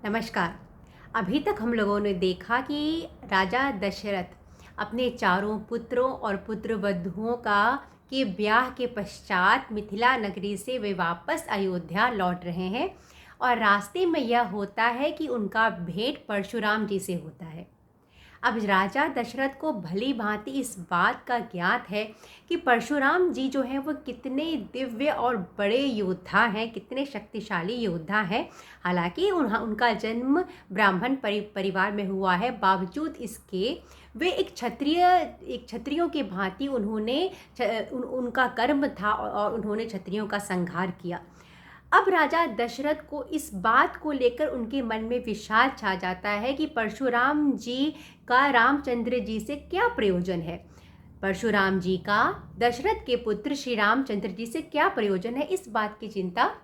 नमस्कार। अभी तक हम लोगों ने देखा कि राजा दशरथ अपने चारों पुत्रों और पुत्रवधुओं का के ब्याह के पश्चात मिथिला नगरी से वे वापस अयोध्या लौट रहे हैं और रास्ते में यह होता है कि उनका भेंट परशुराम जी से होता है। अब राजा दशरथ को भली भांति इस बात का ज्ञात है कि परशुराम जी जो हैं वो कितने दिव्य और बड़े योद्धा हैं, कितने शक्तिशाली योद्धा हैं। हालांकि उनका जन्म ब्राह्मण परिवार में हुआ है, बावजूद इसके वे एक क्षत्रियों के भांति उनका कर्म था और उन्होंने क्षत्रियों का संहार किया। अब राजा दशरथ को इस बात को लेकर उनके मन में विषाद छा जाता है कि परशुराम जी का रामचंद्र जी से क्या प्रयोजन है। परशुराम जी का दशरथ के पुत्र श्री रामचंद्र जी से क्या प्रयोजन है, इस बात की चिंता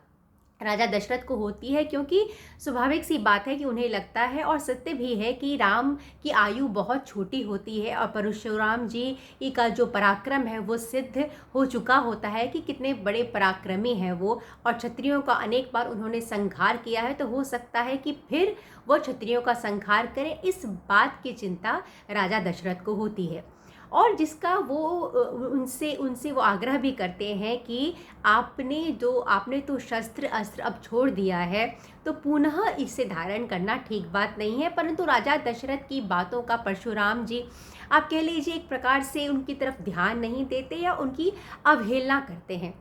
राजा दशरथ को होती है, क्योंकि स्वाभाविक सी बात है कि उन्हें लगता है और सत्य भी है कि राम की आयु बहुत छोटी होती है और परशुराम जी का जो पराक्रम है वो सिद्ध हो चुका होता है कि कितने बड़े पराक्रमी हैं वो, और क्षत्रियों का अनेक बार उन्होंने संहार किया है। तो हो सकता है कि फिर वो क्षत्रियों का संहार करें, इस बात की चिंता राजा दशरथ को होती है। और जिसका वो उनसे उनसे वो आग्रह भी करते हैं कि आपने तो शस्त्र अस्त्र अब छोड़ दिया है, तो पुनः इसे धारण करना ठीक बात नहीं है। परंतु राजा दशरथ की बातों का परशुराम जी, आप कह लीजिए, एक प्रकार से उनकी तरफ ध्यान नहीं देते या उनकी अवहेलना करते हैं,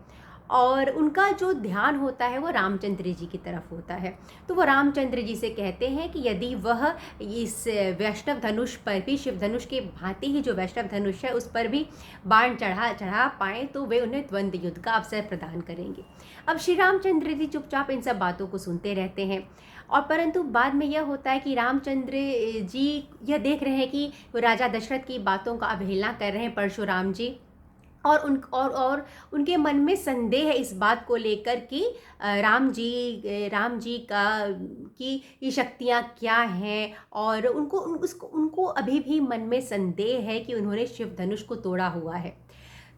और उनका जो ध्यान होता है वो रामचंद्र जी की तरफ होता है। तो वो रामचंद्र जी से कहते हैं कि यदि वह इस वैष्णव धनुष पर भी, शिव धनुष के भांति ही जो वैष्णव धनुष है उस पर भी बाण चढ़ा पाएँ तो वे उन्हें द्वंद्व युद्ध का अवसर प्रदान करेंगे। अब श्री रामचंद्र जी चुपचाप इन सब बातों को सुनते रहते हैं, और परंतु बाद में यह होता है कि रामचंद्र जी यह देख रहे हैं कि राजा दशरथ की बातों का अवहेलना कर रहे हैं परशुराम जी, और उनके मन में संदेह है इस बात को लेकर कि राम जी का की ये शक्तियाँ क्या हैं, और उनको अभी भी मन में संदेह है कि उन्होंने शिव धनुष को तोड़ा हुआ है।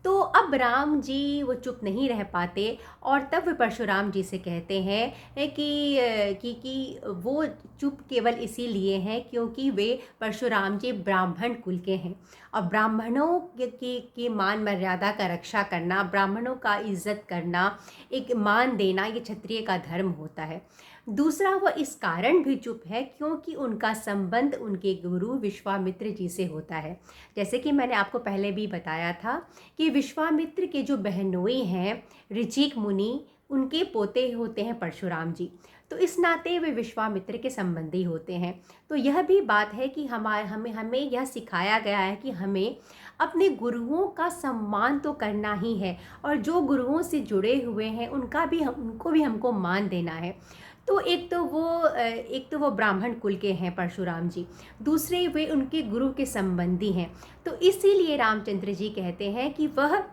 तो अब राम जी वो चुप नहीं रह पाते, और तब वे परशुराम जी से कहते हैं कि वो चुप केवल इसीलिए हैं क्योंकि वे परशुराम जी ब्राह्मण कुल के हैं, और ब्राह्मणों की मान मर्यादा का रक्षा करना, ब्राह्मणों का इज्जत करना, एक मान देना, ये क्षत्रिय का धर्म होता है। दूसरा, वह इस कारण भी चुप है क्योंकि उनका संबंध उनके गुरु विश्वामित्र जी से होता है। जैसे कि मैंने आपको पहले भी बताया था कि विश्वामित्र के जो बहनोई हैं ऋचिक मुनि, उनके पोते होते हैं परशुराम जी, तो इस नाते वे विश्वामित्र के संबंधी होते हैं। तो यह भी बात है कि हमें यह सिखाया गया है कि हमें अपने गुरुओं का सम्मान तो करना ही है, और जो गुरुओं से जुड़े हुए हैं उनको भी हमको मान देना है। तो एक तो वो ब्राह्मण कुल के हैं परशुराम जी, दूसरे वे उनके गुरु के संबंधी हैं। तो इसीलिए रामचंद्र जी कहते हैं कि वह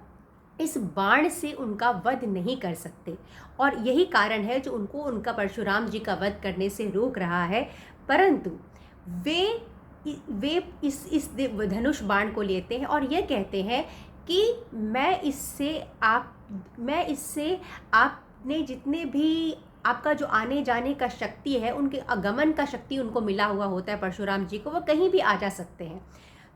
इस बाण से उनका वध नहीं कर सकते, और यही कारण है जो उनको उनका परशुराम जी का वध करने से रोक रहा है। परंतु वे इस धनुष बाण को लेते हैं और यह कहते हैं कि मैं इससे आपने जितने भी आपका जो आने जाने का शक्ति है, उनके आगमन का शक्ति उनको मिला हुआ होता है परशुराम जी को, वो कहीं भी आ जा सकते हैं।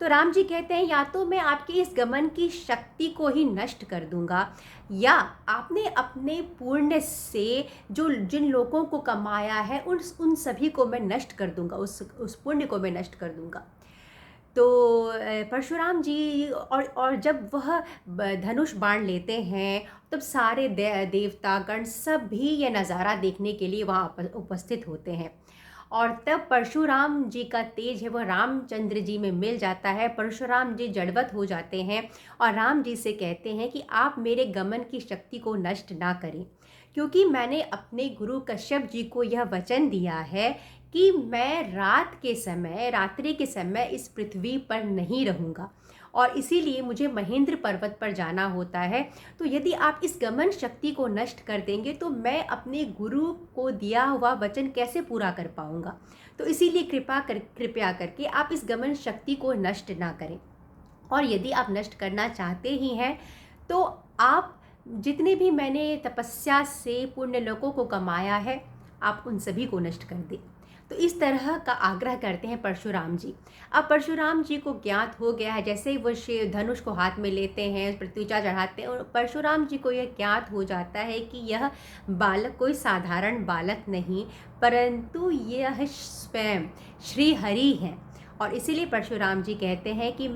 तो राम जी कहते हैं या तो मैं आपके इस गमन की शक्ति को ही नष्ट कर दूंगा, या आपने अपने पुण्य से जो जिन लोगों को कमाया है उन सभी को मैं नष्ट कर दूंगा, उस पुण्य को मैं नष्ट कर दूंगा। तो परशुराम जी और जब वह धनुष बाण लेते हैं तब सारे देवतागण सब भी यह नज़ारा देखने के लिए वहाँ उपस्थित होते हैं, और तब परशुराम जी का तेज है वह रामचंद्र जी में मिल जाता है। परशुराम जी जड़वत हो जाते हैं और राम जी से कहते हैं कि आप मेरे गमन की शक्ति को नष्ट ना करें, क्योंकि मैंने अपने गुरु कश्यप जी को यह वचन दिया है कि मैं रात्रि के समय इस पृथ्वी पर नहीं रहूँगा, और इसीलिए मुझे महेंद्र पर्वत पर जाना होता है। तो यदि आप इस गमन शक्ति को नष्ट कर देंगे तो मैं अपने गुरु को दिया हुआ वचन कैसे पूरा कर पाऊँगा। तो इसीलिए कृपया करके आप इस गमन शक्ति को नष्ट ना करें, और यदि आप नष्ट करना चाहते ही हैं तो आप जितने भी मैंने तपस्या से पुण्य लोकों को कमाया है आप उन सभी को नष्ट कर दें। तो इस तरह का आग्रह करते हैं परशुराम जी। अब परशुराम जी को ज्ञात हो गया है, जैसे ही वो धनुष को हाथ में लेते हैं, प्रत्युचा चढ़ाते हैं, और परशुराम जी को यह ज्ञात हो जाता है कि यह बालक कोई साधारण बालक नहीं, परंतु यह स्वयं श्री हरि हैं। और इसीलिए परशुराम जी कहते हैं कि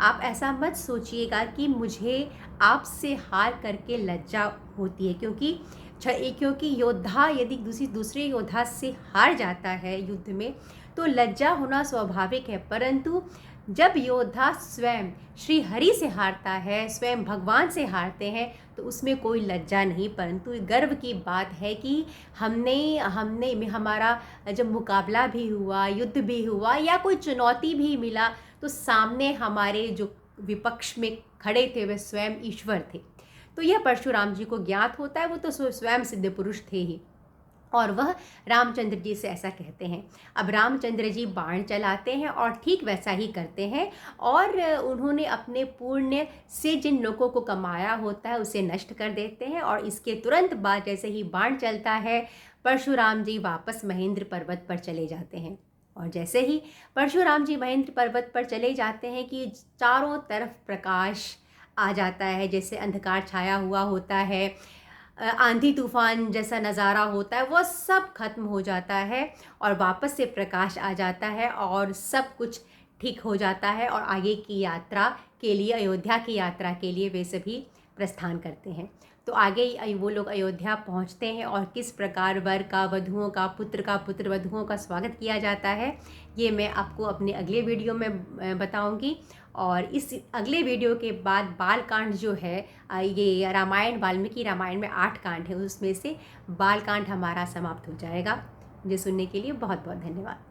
आप ऐसा मत सोचिएगा कि मुझे आपसे हार करके लज्जा होती है, क्योंकि योद्धा यदि दूसरे योद्धा से हार जाता है युद्ध में तो लज्जा होना स्वाभाविक है, परंतु जब योद्धा स्वयं श्री हरि से हारता है, स्वयं भगवान से हारते हैं, तो उसमें कोई लज्जा नहीं, परंतु गर्व की बात है कि हमारा जब मुकाबला भी हुआ, युद्ध भी हुआ या कोई चुनौती भी मिला, तो सामने हमारे जो विपक्ष में खड़े थे वे स्वयं ईश्वर थे। तो यह परशुराम जी को ज्ञात होता है, वो तो स्वयं सिद्ध पुरुष थे ही, और वह रामचंद्र जी से ऐसा कहते हैं। अब रामचंद्र जी बाण चलाते हैं और ठीक वैसा ही करते हैं, और उन्होंने अपने पुण्य से जिन लोगों को कमाया होता है उसे नष्ट कर देते हैं। और इसके तुरंत बाद जैसे ही बाण चलता है, परशुराम जी वापस महेंद्र पर्वत पर चले जाते हैं। और जैसे ही परशुराम जी महेंद्र पर्वत पर चले जाते हैं कि चारों तरफ प्रकाश आ जाता है, जैसे अंधकार छाया हुआ होता है, आंधी तूफान जैसा नज़ारा होता है, वो सब खत्म हो जाता है और वापस से प्रकाश आ जाता है और सब कुछ ठीक हो जाता है। और आगे की यात्रा के लिए, अयोध्या की यात्रा के लिए वे सभी प्रस्थान करते हैं। तो आगे वो लोग अयोध्या पहुंचते हैं और किस प्रकार वर का, वधुओं का, पुत्र वधुओं का स्वागत किया जाता है, ये मैं आपको अपने अगले वीडियो में बताऊंगी। और इस अगले वीडियो के बाद बालकांड जो है, ये रामायण, वाल्मीकि रामायण में 8 कांड है, उसमें से बालकांड हमारा समाप्त हो जाएगा। मुझे सुनने के लिए बहुत बहुत धन्यवाद।